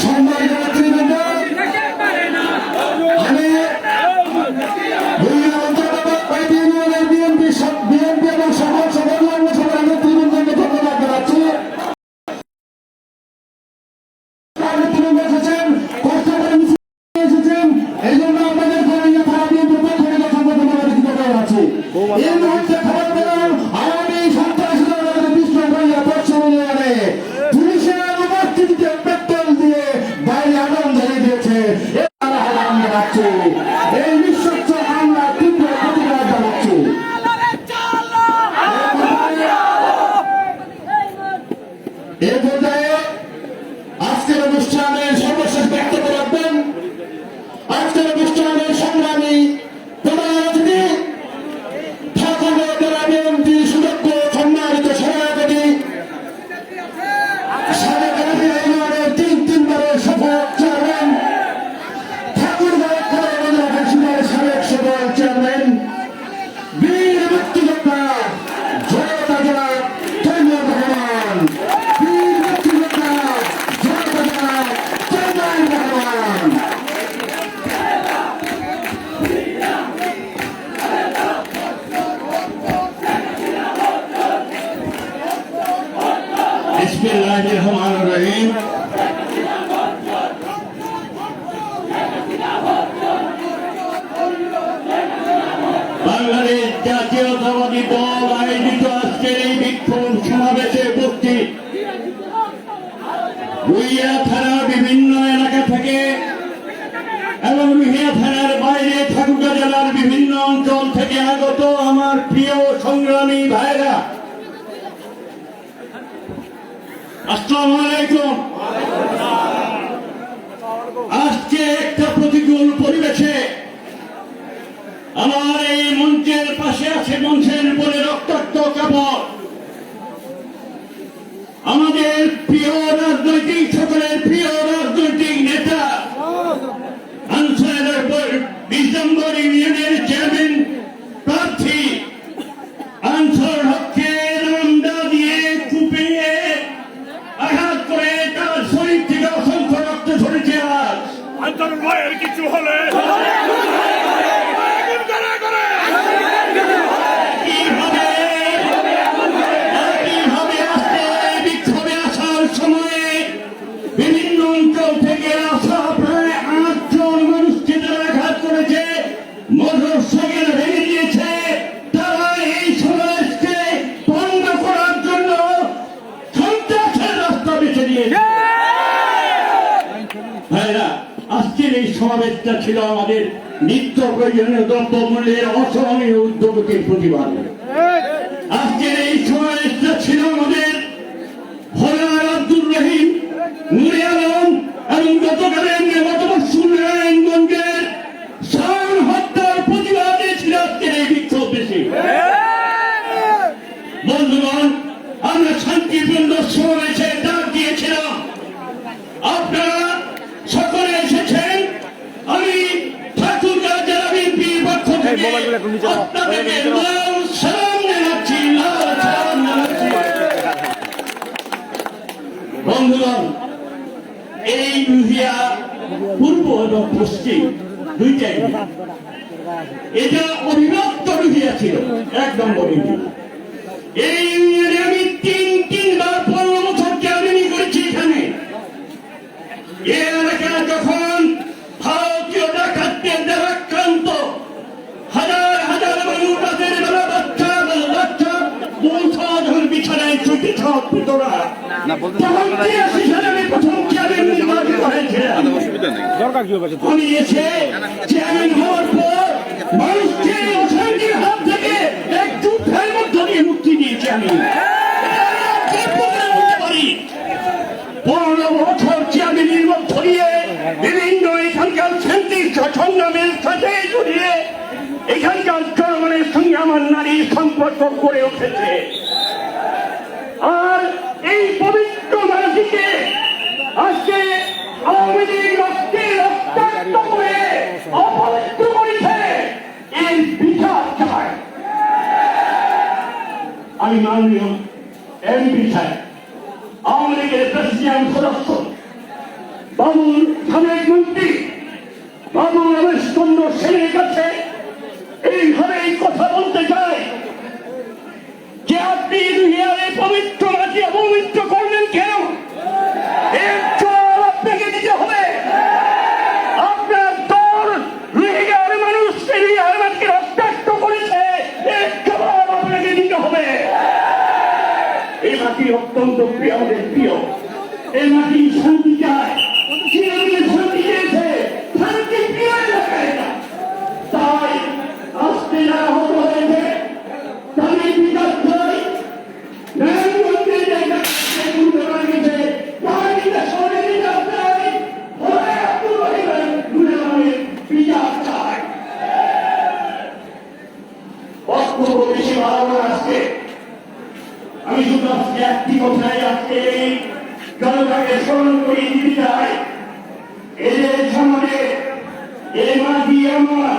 সম্মানিত নেতৃবৃন্দ, আমি বিএনপি এবং সকল অন্যান্য সবার নেতৃবৃন্দকে ধন্যবাদ জানাচ্ছি। নেতৃবৃন্দ এসেছেন, কষ্ট করে এসেছেন, এই জন্য অনুষ্ঠানের সর্বশেষ বক্তব্য রাখবেন আজকের অনুষ্ঠানের সংগ্রামী প্রধান অতিথি ঠাকুরগাঁও জেলা বিএনপি সুযোগ্য সম্মানিত সভাপতি সাবেক ইউনিয়নের তিনবারের সফল চেয়ারম্যান ঠাকুরগাঁও উপজেলা পরিষদের সাবেক সফল চেয়ারম্যান বীর মুক্তিযোদ্ধা জনতা জেলা তৈমুর রহমান বীর মুক্তিযোদ্ধা জনতা জেলা তৈমুর রহমান বিসমিল্লাহির রহমানির রহিম। বাংলাদেশ জাতীয়তাবাদী দল আয়োজিত আজকের এই বিক্ষোভ সমাবেশে উপস্থিত রুইয়া থানার বিভিন্ন এলাকা থেকে এবং রুইয়া থানার বাইরে ঠাকুরগাঁও জেলার বিভিন্ন অঞ্চল থেকে আগত আমার প্রিয় সংগ্রামী ভাইরা, আসসালামু আলাইকুম। আজকে একটা প্রতিকূল পরিবেশে আমার এই মঞ্চের পাশে আছে, মঞ্চের উপরে রক্তাক্ত কাপড়, আমাদের প্রিয় রাজনৈতিক সকলের প্রিয় রাজনৈতিক নেতা আনসারের 20 নম্বর ইউনিয়নের চেয়ারম্যান প্রার্থী আনসার হককে রামদা দিয়ে কুপিয়ে আঘাত করে তার শরীর থেকে অসংখ্য রক্ত ঝরেছে। আজ আন্তর ভাইয়ের কিছু হলে কিভাবে আসতে বিক্ষোভে আসার সময়ে বিভিন্ন অঞ্চল থেকে আসা প্রায় 8 জন মানুষকে তারা আঘাত করেছে, মোটরসাইকেল ভেঙে দিয়েছে। তারা এই সমাবেশকে বন্ধ করার জন্য সন্ত্রাসের রাস্তা বেছে নিয়েছে। ভাইরা, আজকের এই সমাবেশটা ছিল আমাদের নিত্য প্রয়োজনীয় দ্রব্য মূল্যের অসহনীয় উদ্যোগের প্রতিবাদ। আজকের এই সমাবেশটা ছিল আমাদের ভোলার আব্দুর রহিম, নুরে আলম এবং গতকালের নারায়ণগঞ্জের শান হত্যার প্রতিবাদে ছিল আজকের এই বিক্ষোভ বেশি। বন্ধুগণ, আমরা শান্তিপূর্ণ সমাবেশে ডাক দিয়েছিলাম, আপনারা সকলে এসেছেন। আমি ঠাকুরগাঁও জেলা বিএনপির পক্ষ থেকে আপনাদেরকে লাল সালাম জানাচ্ছি, লাল সালাম জানাচ্ছি। বন্ধুগণ, এই রুহিয়া পূর্ব এবং পশ্চিম দুইটাই, এটা অবিভক্ত রুহিয়া ছিল, একদম অবিভক্ত। এই ইউনিয়নে আমি তিনবার 15 বছর চেয়ারম্যানি করেছি। এখানে এই এলাকা যখন ভারতীয় ডাকাতদের দ্বারা আক্রান্ত, হাজার হাজার মানুষ রাতের বেলা বাচ্চা যখন বিছানায় ছুটি ছাত্ররা, তখন 83 সালে আমি প্রথম চেয়ারম্যান নির্বাচিত হয়েছিলাম। দরকার কি হবে? আমি এসে চেয়ারম্যান হওয়ার পর মানুষকে অশান্তির হাত থেকে এক যুদ্ধের মধ্য দিয়ে মুক্তি দিয়েছি। আমি 15 বছর চেয়ারম্যানের মধ্য দিয়ে বিভিন্ন এখানকার শান্তির সংগ্রামের সাথে জড়িয়ে এখানকার জনগণের সঙ্গে আমার নারীর সম্পর্ক গড়ে উঠেছে। আর এই পবিত্র মাটিকে আজকে আওয়ামী লীগ রক্তে রক্তাক্ত করে অপবিত্র করেছে, এই বিচার চায়। আমি মাননীয় এমপি সাহেব, আওয়ামী লীগের প্রেসিডেন্ট সদস্য বাবুল সাবেক মন্ত্রী বাবুল রমেশ চন্দ্র সেনের কাছে এইভাবে এই কথা বলতে চাই যে আপনি দুনিয়ার পবিত্র মাটি অপবিত্র করলেন কেন? এর জবাব আপনাকে দিতে হবে। আপনার দল রোহিঙ্গার মানুষকে রোহিঙ্গার মাটিকে রক্তাক্ত করেছে, এর জবাব আপনাকে দিতে হবে। এই মাটি অত্যন্ত প্রিয়, আমাদের প্রিয়। এই মাটি শান্তি চায়, চিরদিন শান্তি চেয়েছে, শান্তি প্রিয় এলাকা এটা। তাই আজকে যারা আহত হয়েছে তাদের বিচার চাই। নারায়ণগঞ্জের জায়গা গেছে, তার বিচার সবাই বিচার চাই। স্মরণ করিয়ে দিতে চাই, এই যে সমাজে এই মাটি আমার,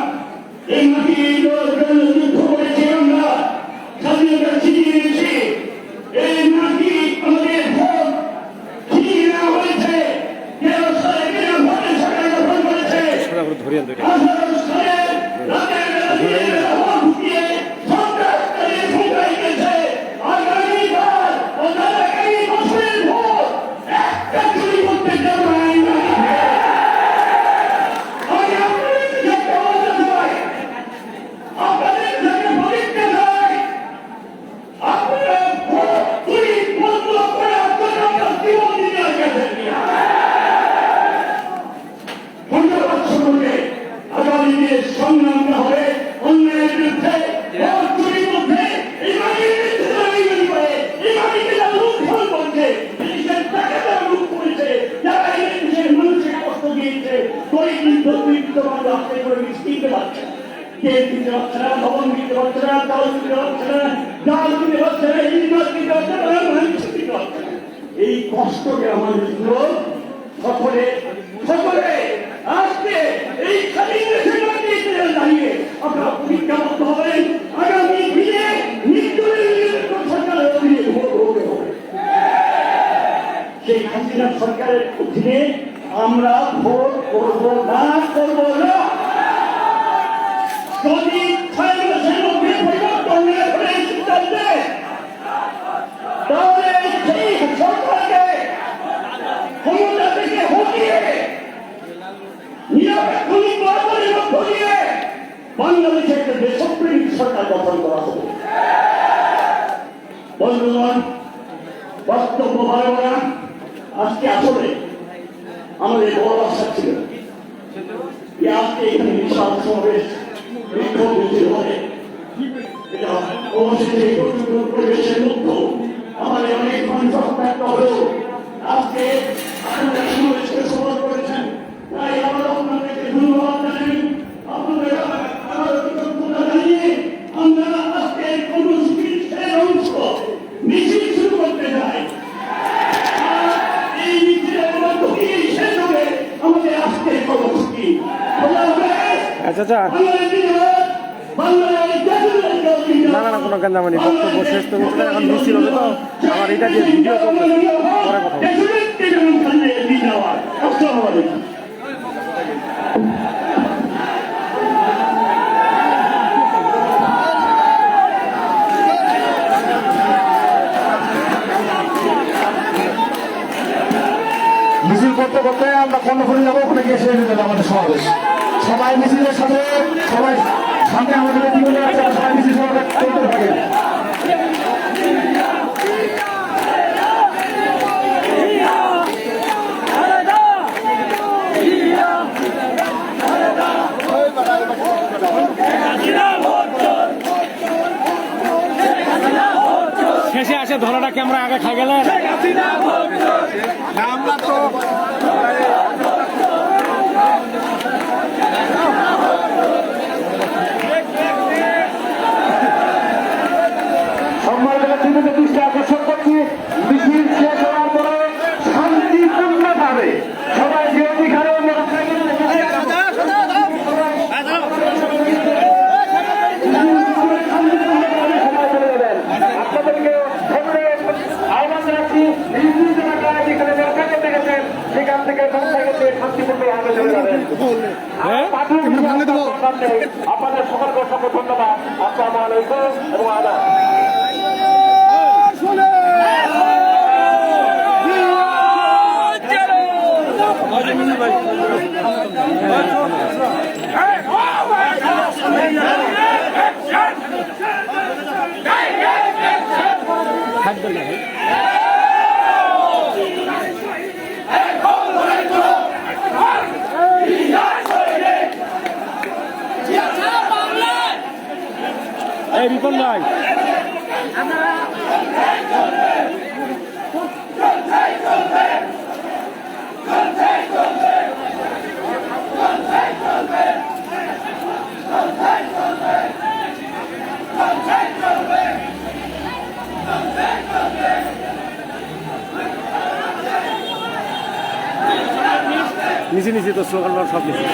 এই মাটি যুদ্ধ করেছি আমরা, স্বাধীনতা ছিনিয়ে নিয়েছি, এই মাটি আমাদের ভোট ছিনিয়ে নেওয়া হয়েছে, 13 সালে বিনা ভোটে সরকার গঠন করেছে। ধরিয়ে ধরে 18 সালে রাতের বেলা দিয়ে ভোট ঢুকিয়ে সন্ত্রাস চালিয়ে ঠুকাই গেছে। আগামীকাল আগামী বছরের ভোট একটা চুরি করতে দেবো না এই মাটিতে। আমি আপনাদের একটা বলতে চাই, আপনাদের থেকে প্রতিজ্ঞা চাই, আপনারা ভোট চুরি বন্ধ করার জন্য আপনার জীবন দিতে গেছেন কিনা? ধন্যবাদ সকলকে। আগামী দিনে সংগ্রাম হবে অন্যায়ের বিরুদ্ধে, ভোট চুরির মধ্যে, এই মাটির বিরুদ্ধে দাঁড়িয়ে করে, এই মাটিকে যারা লুণ্ঠন করছে, দেশের টাকা যারা লুট করেছে, যারা এই দেশের মানুষের কষ্ট দিয়েছে, দরিদ্র মানুষ আপনি করে কিনতে পারছে না, তেল কিনতে পারছে না, লবণ কিনতে পারছে না, চাউল কিনতে পারছে না, ডাল কিনতে পারছে না, ইঞ্জিনিয়ার কিনতে পারছে না, মাংস কিনতে পারছে না। এই কষ্টকে আমাদের সকলে সকলে আজকে এই স্বাধীন দেশের মাটিতে দাঁড়িয়ে আপনারা প্রতিজ্ঞাবদ্ধ হবেন, আগামী দিনে নির্দলীয় সরকারের অধীনে ভোট হতে হবে। সেই হাসিনা সরকারের অধীনে আমরা ভোট করবো না, করবো না। যদি 6 মাসের মধ্যে পরিবর্তন না করে সিদ্ধান্তে, তাহলে সেই সরকারকে ক্ষমতা থেকে হটিয়ে নিরপেক্ষ নির্বাচনের মধ্য দিয়ে বাংলাদেশে একটা দেশপ্রেমিক সরকার গঠন করা হবে। বন্ধুগণ, বক্তব্য বাড়াবো না। আজকে আসলে আমাদের বড় আশা ছিল যে আজকে এখানে বিশাল সমাবেশ বিক্ষোভ মিছিল হবে, এটা অবশ্যই পরিবেশের মধ্যে আমাদের অনেক মানুষ হত্যাক্ত হলেও আজকে আপনারা সমাবেশকে সফল করেছেন, তাই আমরা আপনাদেরকে ধন্যবাদ জানাই। আপনাদের আমার কৃতজ্ঞতা জানিয়ে আমরা আজকের কর্মসূচির শেষ অংশ মিছিল শুরু করতে চাই। এই মিছিলের মধ্য দিয়ে শেষ হবে আমাদের আজকের কর্মসূচি। আচ্ছা আচ্ছা না না না কোনো গান্দামানি বক্তব্য শেষ তো হচ্ছে না, এখন মিছিল হবে তো আমার এটা যে ভিডিও করবো পরে কথা বলবো। মিছিল করতে করতে আমরা কর্ণফুলি যাবো, ওখানে গিয়ে শেষ হয়ে যাবে আমাদের সমাবেশ। সবাই মিছিলের সাথে, সবাই সামনে আমাদের জীবনে আছে, সবাই মিছিল সমাবেশ করতে থাকে। শেষে আসে ধরাটা ক্যামেরা আগে খাই গেলে আমরা তো সম্মানিত নেতৃবৃন্দের দৃষ্টি আকর্ষণ করছি, মিছিল শেষ হওয়ার পরে শান্তিপূর্ণভাবে সবাই যে অধিকারে আপনাদেরকে আহ্বান রাখছি, যেখানে ব্যবসা করতে গেছেন সেখান থেকে শান্তিপূর্ণভাবে চলে যাবেন। আপনাদের সকলকে অসংখ্য ধন্যবাদ। আসসালামু আলাইকুম এবং আদাব। এই রিপন ভাই নিচে নিচে তো স্লোগান সব নিচে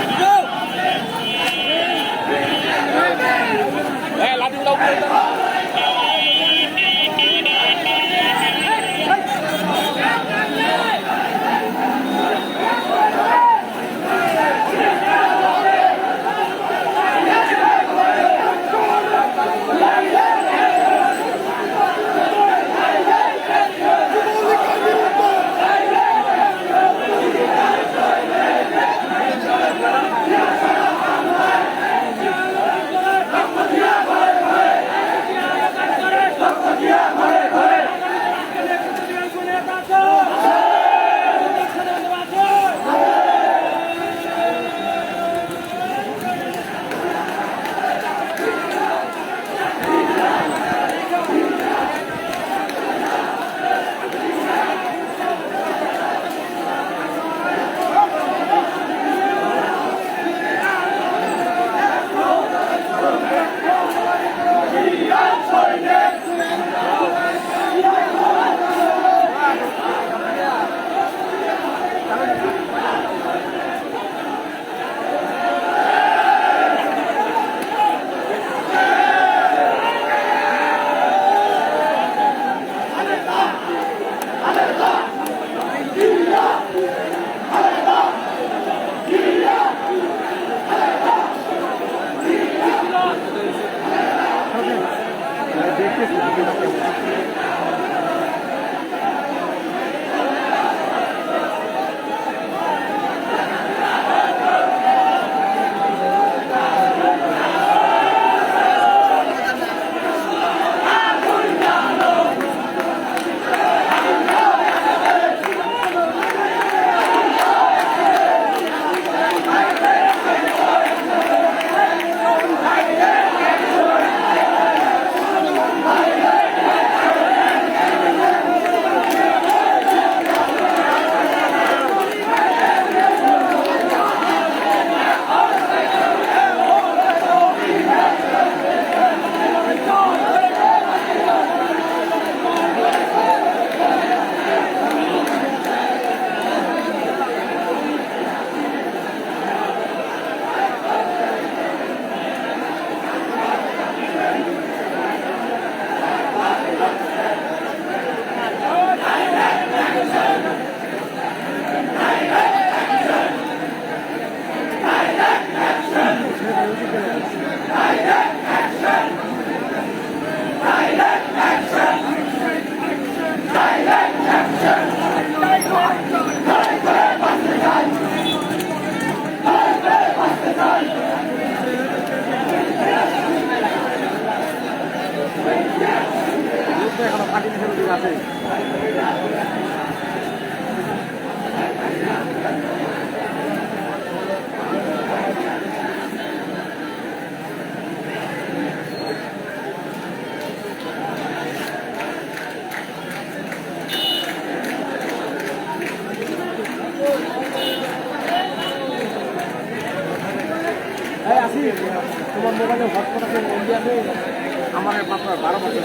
তোমার মোবাইলে হটস্পট আছে এমবি আছে আমার মাত্র 12 বছর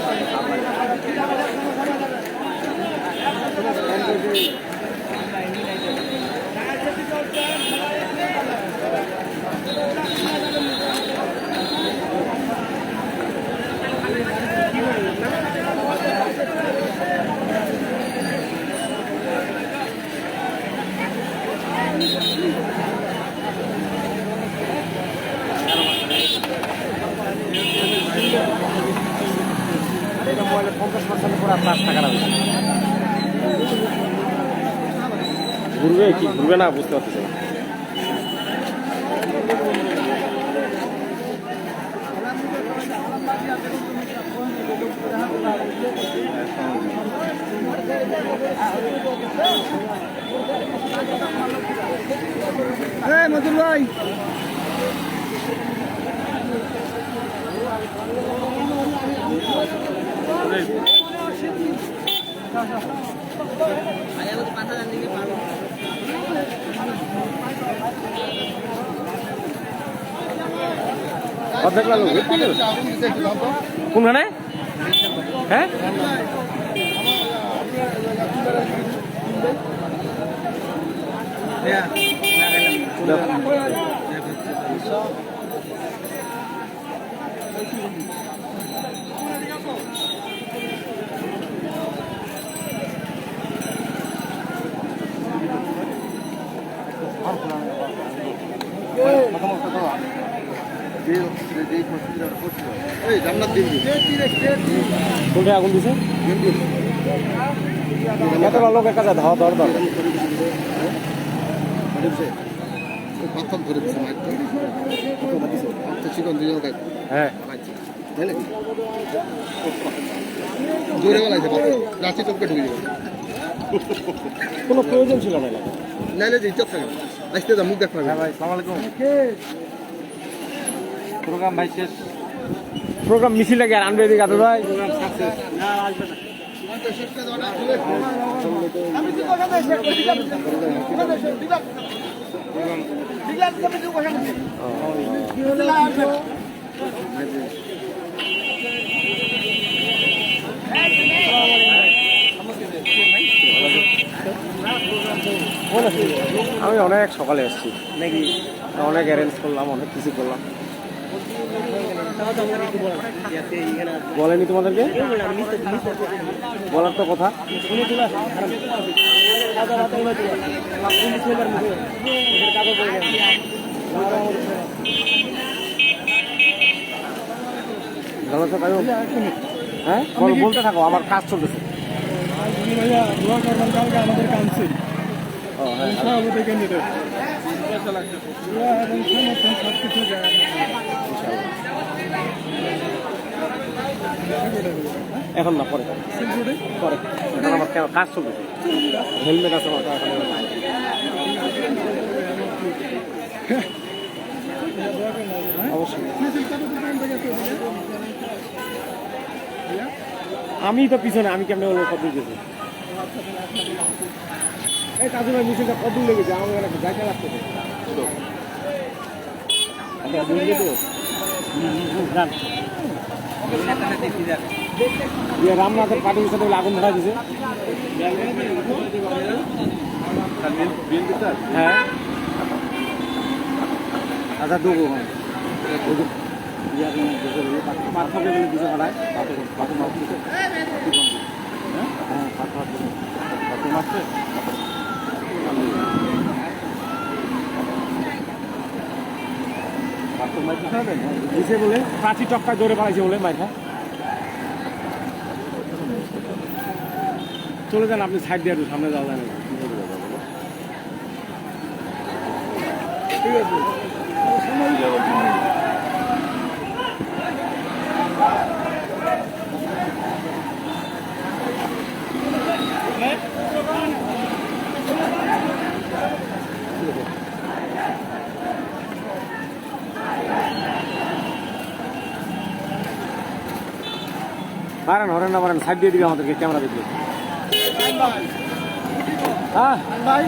এটা মোবাইলে 50% করে 5 টাকা রাখবে ঘুরবে কি ঘুরবে না বুঝতে পারতেছি না মজুর ভাই অর্ধেক লাগলো কোনখানে হ্যাঁ Yeah. কোনটা আগুন দিছে এত লোক একা যায় ধাওয়া ধর প্রথম ধরে দিচ্ছে চিকন দিয়ে হ্যাঁ তাই নাকি জোরে বলাইছে রাঁচি চোখে ঢুকে যাবে কোনো প্রয়োজন ছিল না নাইলে যে চোখ থাকে আসতে যা মুখ দেখতে হ্যাঁ ভাই সালাম আলাইকুম প্রোগ্রাম ভাই শেষ প্রোগ্রাম মিছিল লাগে আর আনবে এদিকে আদর ভাই প্রোগ্রাম সাকসেস না আসবে না আমি অনেক সকালে এসেছি নাকি অনেক অ্যারেঞ্জ করলাম অনেক কিছু করলাম বলেনি তোমাদেরকে বলার তো কথা জানো তো কায়ুম? হ্যাঁ বলতে থাকো আমার কাজ চলতেছে আমাদের কাউন্সিল ও হ্যাঁ সভাপতি ক্যান্ডিডেট সব কিছু এখন না পরে পরে এখন আমার কাজ চলতেছে হেলমেট আছে আমার এখন অবশ্যই আমি তো পিছনে আমি কেমনে বলবো কত গেছি এই কাজু ভাই মিছিলটা কত দূর লেগেছে আমার একটা জায়গা লাগতে রামনাথের পার্টির সাথে আগুন ধরা দিছে হ্যাঁ আচ্ছা দেবো পাথর দিছে কাটায় পাথর মারছে হ্যাঁ পাথর মারছে দিছে বলে প্রাচীর টপকা জোরে পালাইছে বলে মাইখা চলে যান আপনি সাইড দিয়ে একটু সামনে যাওয়া যায় না ঠিক আছে পারেন হরেন না পারেন সাইড দিয়ে দিবে আমাদেরকে ক্যামেরা দেখবে হ্যাঁ ভাই